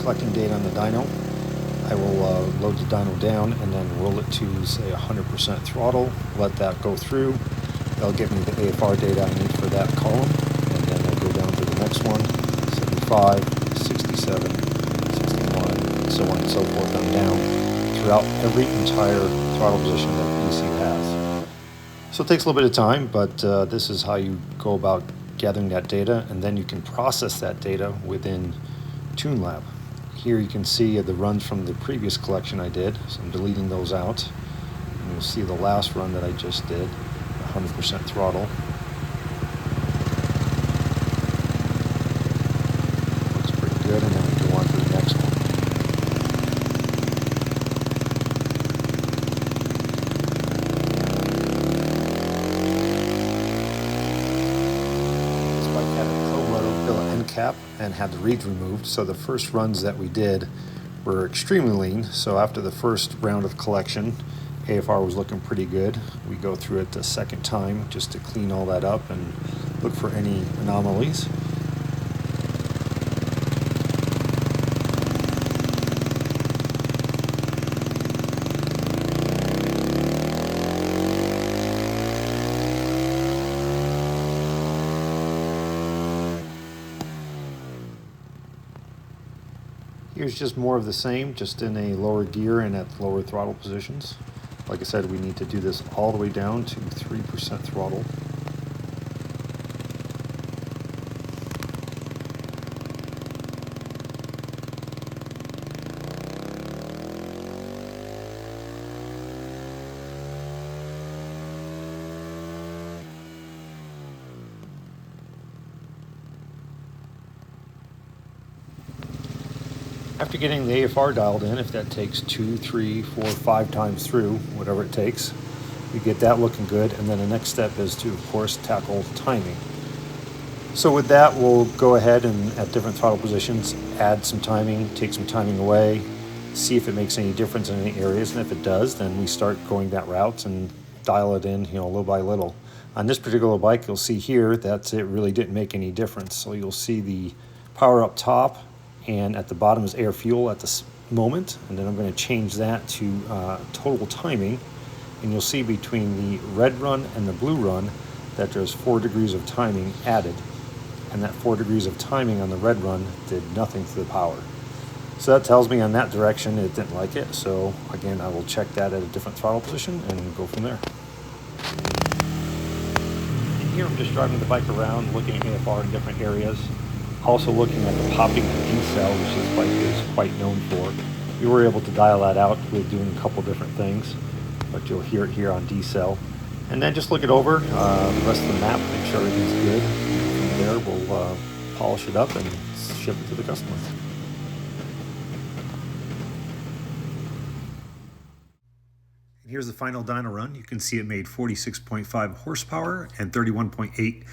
collecting data on the dyno. I will load the dyno down and then roll it to, say, 100% throttle, let that go through. That'll give me the AFR data I need for that column, and then I'll go down to the next one, 75, 67, 61, and so on and so forth on down throughout every entire throttle position that ECU has. So it takes a little bit of time, but this is how you go about gathering that data, and then you can process that data within TuneLab. Here you can see the runs from the previous collection I did, so I'm deleting those out. And you'll see the last run that I just did, 100% throttle. Looks pretty good, and then we go on to the next one. This bike had a pro-moto end cap and had the reeds removed, so the first runs that we did were extremely lean. So after the first round of collection, AFR was looking pretty good. We go through it the second time just to clean all that up and look for any anomalies. Here's just more of the same, just in a lower gear and at lower throttle positions. Like I said, we need to do this all the way down to 3% throttle. After getting the AFR dialed in, if that takes 2, 3, 4, 5 times through, whatever it takes, we get that looking good, and then the next step is to, of course, tackle timing. So with that, we'll go ahead and at different throttle positions, add some timing, take some timing away, see if it makes any difference in any areas, and if it does, then we start going that route and dial it in, little by little. On this particular bike, you'll see here that it really didn't make any difference. So you'll see the power up top, and at the bottom is air fuel at this moment, and then I'm going to change that to total timing, and you'll see between the red run and the blue run that there's 4 degrees of timing added, and that 4 degrees of timing on the red run did nothing to the power. So that tells me on that direction it didn't like it, so again I will check that at a different throttle position and go from there. And here I'm just driving the bike around, looking at AFR in different areas. Also looking at the popping decel, which this bike is quite known for. We were able to dial that out with doing a couple different things, but you'll hear it here on decel. And then just look it over, the rest of the map, make sure everything's good. And from there, we'll polish it up and ship it to the customer. And here's the final dyno run. You can see it made 46.5 horsepower and 31.8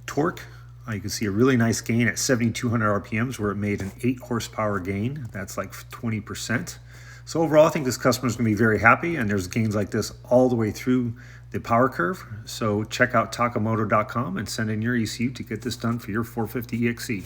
torque. You can see a really nice gain at 7,200 RPMs where it made an 8 horsepower gain. That's like 20%. So overall, I think this customer is going to be very happy, and there's gains like this all the way through the power curve. So check out takamoto.com and send in your ECU to get this done for your 450 EXC.